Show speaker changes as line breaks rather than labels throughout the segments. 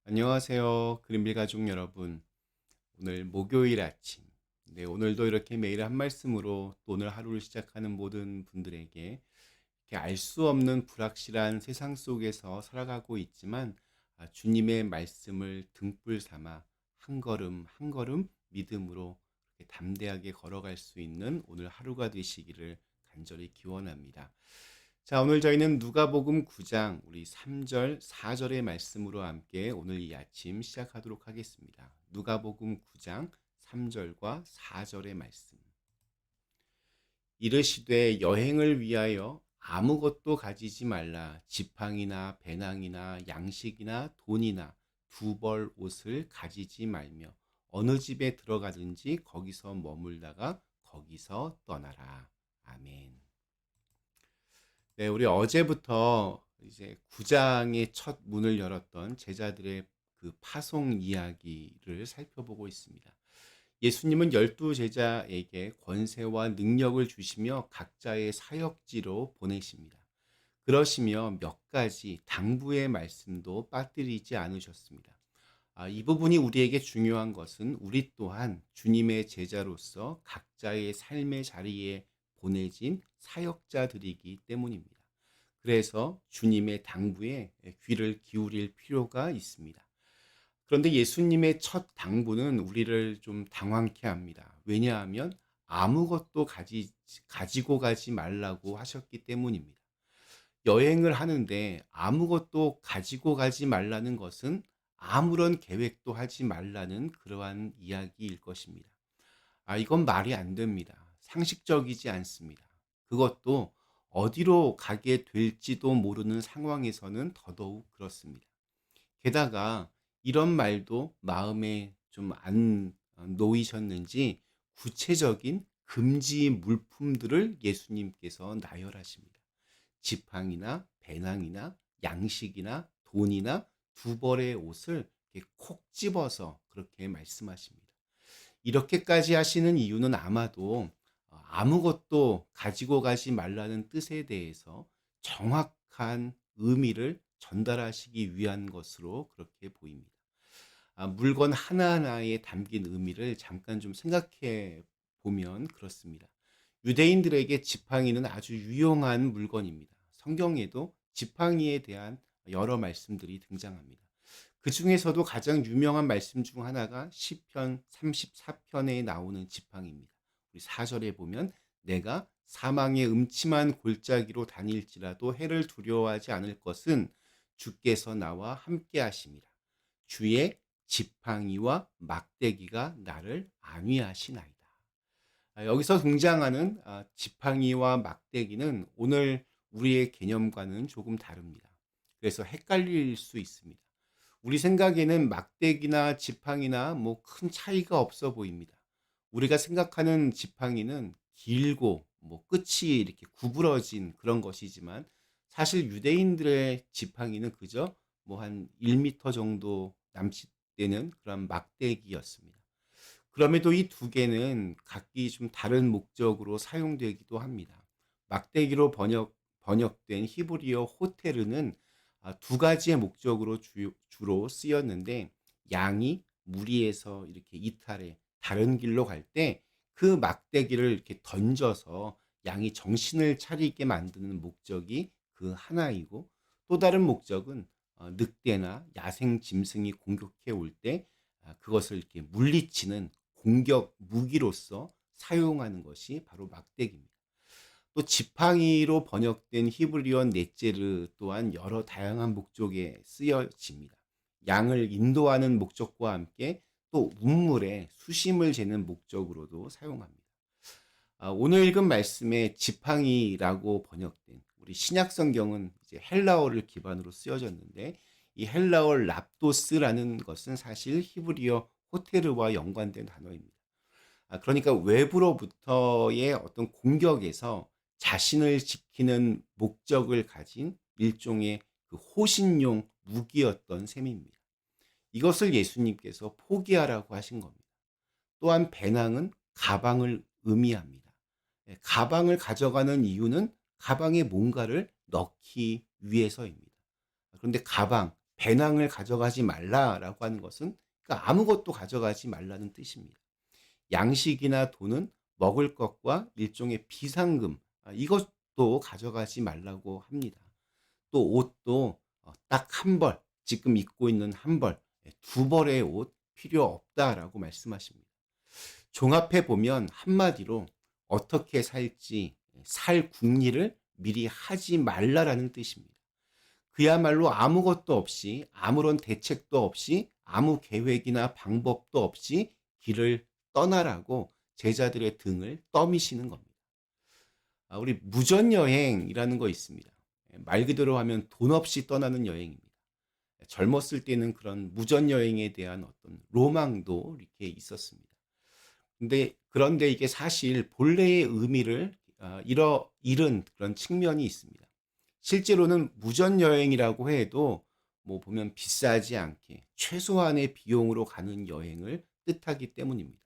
안녕하세요. 그린빌 가족 여러분. 오늘 목요일 아침. 네, 오늘도 이렇게 매일 한 말씀으로 또 오늘 하루를 시작하는 모든 분들에게 이렇게 알 수 없는 불확실한 세상 속에서 살아가고 있지만 주님의 말씀을 등불 삼아 한 걸음 한 걸음 믿음으로 이렇게 담대하게 걸어갈 수 있는 오늘 하루가 되시기를 간절히 기원합니다. 자, 오늘 저희는 누가복음 9장 우리 3절, 4절의 말씀으로 함께 오늘 이 아침 시작하도록 하겠습니다. 누가복음 9장 3절과 4절의 말씀. 이르시되 여행을 위하여 아무것도 가지지 말라. 지팡이나 배낭이나 양식이나 돈이나 두 벌 옷을 가지지 말며 어느 집에 들어가든지 거기서 머물다가 거기서 떠나라. 아멘. 네, 우리 어제부터 이제 9장의 첫 문을 열었던 제자들의 그 파송 이야기를 살펴보고 있습니다. 예수님은 12제자에게 권세와 능력을 주시며 각자의 사역지로 보내십니다. 그러시며 몇 가지 당부의 말씀도 빠뜨리지 않으셨습니다. 이 부분이 우리에게 중요한 것은 우리 또한 주님의 제자로서 각자의 삶의 자리에 보내진 사역자들이기 때문입니다. 그래서 주님의 당부에 귀를 기울일 필요가 있습니다. 그런데 예수님의 첫 당부는 우리를 좀 당황케 합니다. 왜냐하면 아무것도 가지고 가지 말라고 하셨기 때문입니다. 여행을 하는데 아무것도 가지고 가지 말라는 것은 아무런 계획도 하지 말라는 그러한 이야기일 것입니다. 이건 말이 안 됩니다. 상식적이지 않습니다. 그것도 어디로 가게 될지도 모르는 상황에서는 더더욱 그렇습니다. 게다가 이런 말도 마음에 좀 안 놓이셨는지 구체적인 금지 물품들을 예수님께서 나열하십니다. 지팡이나 배낭이나 양식이나 돈이나 두 벌의 옷을 이렇게 콕 집어서 그렇게 말씀하십니다. 이렇게까지 하시는 이유는 아마도 아무것도 가지고 가지 말라는 뜻에 대해서 정확한 의미를 전달하시기 위한 것으로 그렇게 보입니다. 물건 하나하나에 담긴 의미를 잠깐 좀 생각해 보면 그렇습니다. 유대인들에게 지팡이는 아주 유용한 물건입니다. 성경에도 지팡이에 대한 여러 말씀들이 등장합니다. 그 중에서도 가장 유명한 말씀 중 하나가 시편 34편에 나오는 지팡이입니다. 우리 4절에 보면 내가 사망의 음침한 골짜기로 다닐지라도 해를 두려워하지 않을 것은 주께서 나와 함께 하심이라. 주의 지팡이와 막대기가 나를 안위하시나이다. 여기서 등장하는 지팡이와 막대기는 오늘 우리의 개념과는 조금 다릅니다. 그래서 헷갈릴 수 있습니다. 우리 생각에는 막대기나 지팡이나 뭐 큰 차이가 없어 보입니다. 우리가 생각하는 지팡이는 길고 뭐 끝이 이렇게 구부러진 그런 것이지만 사실 유대인들의 지팡이는 그저 뭐 한 1미터 정도 남짓되는 그런 막대기였습니다. 그럼에도 이 두 개는 각기 좀 다른 목적으로 사용되기도 합니다. 막대기로 번역된 히브리어 호테르는 두 가지의 목적으로 주로 쓰였는데 양이 무리해서 이렇게 이탈해 다른 길로 갈 때 그 막대기를 이렇게 던져서 양이 정신을 차리게 만드는 목적이 그 하나이고 또 다른 목적은 늑대나 야생 짐승이 공격해 올 때 그것을 이렇게 물리치는 공격 무기로서 사용하는 것이 바로 막대기입니다. 또 지팡이로 번역된 히브리어 넷제르 또한 여러 다양한 목적에 쓰여집니다. 양을 인도하는 목적과 함께 또 운물의 수심을 재는 목적으로도 사용합니다. 오늘 읽은 말씀에 지팡이라고 번역된 우리 신약 성경은 이제 헬라어를 기반으로 쓰여졌는데 이 헬라어 랍도스라는 것은 사실 히브리어 호테르와 연관된 단어입니다. 그러니까 외부로부터의 어떤 공격에서 자신을 지키는 목적을 가진 일종의 그 호신용 무기였던 셈입니다. 이것을 예수님께서 포기하라고 하신 겁니다. 또한 배낭은 가방을 의미합니다. 가방을 가져가는 이유는 가방에 뭔가를 넣기 위해서입니다. 그런데 가방, 배낭을 가져가지 말라라고 하는 것은 그러니까 아무것도 가져가지 말라는 뜻입니다. 양식이나 돈은 먹을 것과 일종의 비상금, 이것도 가져가지 말라고 합니다. 또 옷도 딱 한 벌, 지금 입고 있는 한 벌, 두 벌의 옷 필요 없다라고 말씀하십니다. 종합해 보면 한마디로 어떻게 살지 살 궁리를 미리 하지 말라라는 뜻입니다. 그야말로 아무것도 없이 아무런 대책도 없이 아무 계획이나 방법도 없이 길을 떠나라고 제자들의 등을 떠미시는 겁니다. 우리 무전여행이라는 거 있습니다. 말 그대로 하면 돈 없이 떠나는 여행입니다. 젊었을 때는 그런 무전여행에 대한 어떤 로망도 이렇게 있었습니다. 그런데 이게 사실 본래의 의미를 잃은 그런 측면이 있습니다. 실제로는 무전여행이라고 해도 뭐 보면 비싸지 않게 최소한의 비용으로 가는 여행을 뜻하기 때문입니다.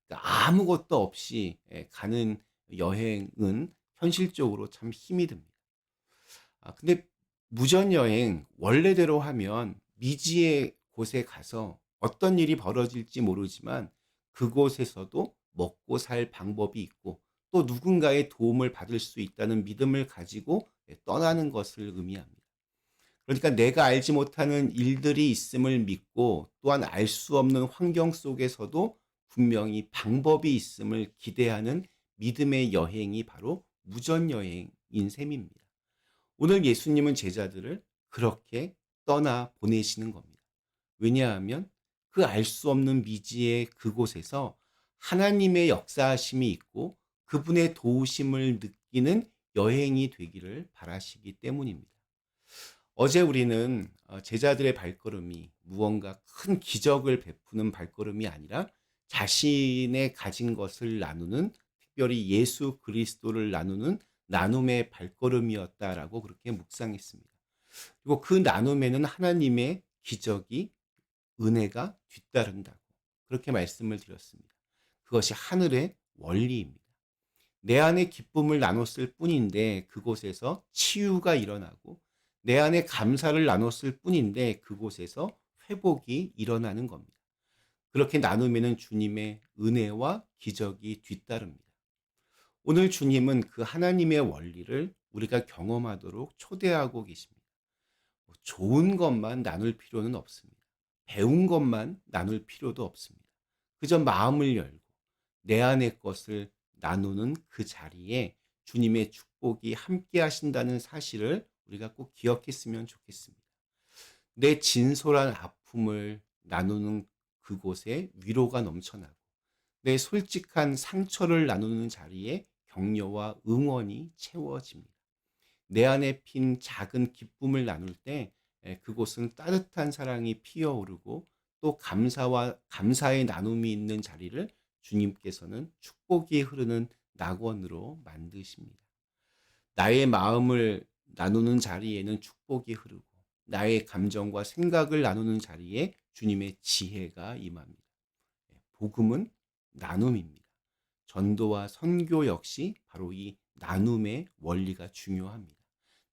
그러니까 아무것도 없이 가는 여행은 현실적으로 참 힘이 듭니다. 근데 무전여행 원래대로 하면 미지의 곳에 가서 어떤 일이 벌어질지 모르지만 그곳에서도 먹고 살 방법이 있고 또 누군가의 도움을 받을 수 있다는 믿음을 가지고 떠나는 것을 의미합니다. 그러니까 내가 알지 못하는 일들이 있음을 믿고 또한 알 수 없는 환경 속에서도 분명히 방법이 있음을 기대하는 믿음의 여행이 바로 무전여행인 셈입니다. 오늘 예수님은 제자들을 그렇게 떠나 보내시는 겁니다. 왜냐하면 그 알 수 없는 미지의 그곳에서 하나님의 역사하심이 있고 그분의 도우심을 느끼는 여행이 되기를 바라시기 때문입니다. 어제 우리는 제자들의 발걸음이 무언가 큰 기적을 베푸는 발걸음이 아니라 자신의 가진 것을 나누는, 특별히 예수 그리스도를 나누는 나눔의 발걸음이었다라고 그렇게 묵상했습니다. 그리고 그 나눔에는 하나님의 기적이, 은혜가 뒤따른다고 그렇게 말씀을 드렸습니다. 그것이 하늘의 원리입니다. 내 안에 기쁨을 나눴을 뿐인데 그곳에서 치유가 일어나고 내 안에 감사를 나눴을 뿐인데 그곳에서 회복이 일어나는 겁니다. 그렇게 나누면 주님의 은혜와 기적이 뒤따릅니다. 오늘 주님은 그 하나님의 원리를 우리가 경험하도록 초대하고 계십니다. 좋은 것만 나눌 필요는 없습니다. 배운 것만 나눌 필요도 없습니다. 그저 마음을 열고 내 안의 것을 나누는 그 자리에 주님의 축복이 함께 하신다는 사실을 우리가 꼭 기억했으면 좋겠습니다. 내 진솔한 아픔을 나누는 그곳에 위로가 넘쳐나고 내 솔직한 상처를 나누는 자리에 격려와 응원이 채워집니다. 내 안에 핀 작은 기쁨을 나눌 때 그곳은 따뜻한 사랑이 피어오르고 또 감사의 나눔이 있는 자리를 주님께서는 축복이 흐르는 낙원으로 만드십니다. 나의 마음을 나누는 자리에는 축복이 흐르고 나의 감정과 생각을 나누는 자리에 주님의 지혜가 임합니다. 복음은 나눔입니다. 전도와 선교 역시 바로 이 나눔의 원리가 중요합니다.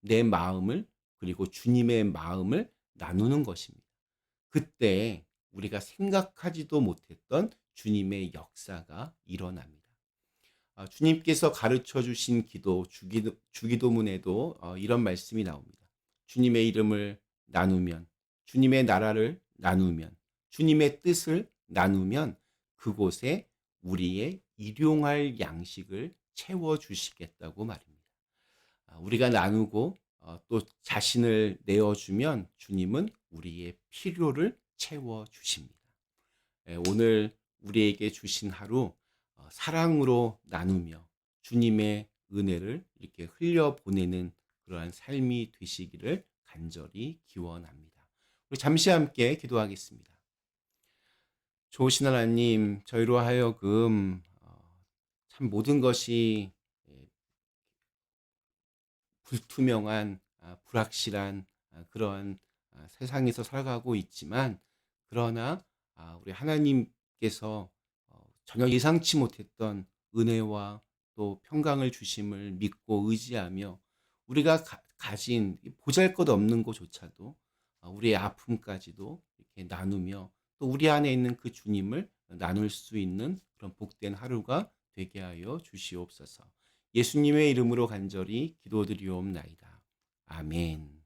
내 마음을 그리고 주님의 마음을 나누는 것입니다. 그때 우리가 생각하지도 못했던 주님의 역사가 일어납니다. 주님께서 가르쳐 주신 기도, 주기도문에도 이런 말씀이 나옵니다. 주님의 이름을 나누면, 주님의 나라를 나누면, 주님의 뜻을 나누면 그곳에 우리의 일용할 양식을 채워주시겠다고 말입니다. 우리가 나누고 또 자신을 내어주면 주님은 우리의 필요를 채워주십니다. 오늘 우리에게 주신 하루 사랑으로 나누며 주님의 은혜를 이렇게 흘려보내는 그러한 삶이 되시기를 간절히 기원합니다. 우리 잠시 함께 기도하겠습니다. 좋으신 하나님, 저희로 하여금 참 모든 것이 불투명한 불확실한 그러한 세상에서 살아가고 있지만 그러나 우리 하나님께서 전혀 예상치 못했던 은혜와 또 평강을 주심을 믿고 의지하며 우리가 가진 보잘것없는 것조차도 우리의 아픔까지도 이렇게 나누며 또 우리 안에 있는 그 주님을 나눌 수 있는 그런 복된 하루가 되게 하여 주시옵소서. 예수님의 이름으로 간절히 기도드리옵나이다. 아멘.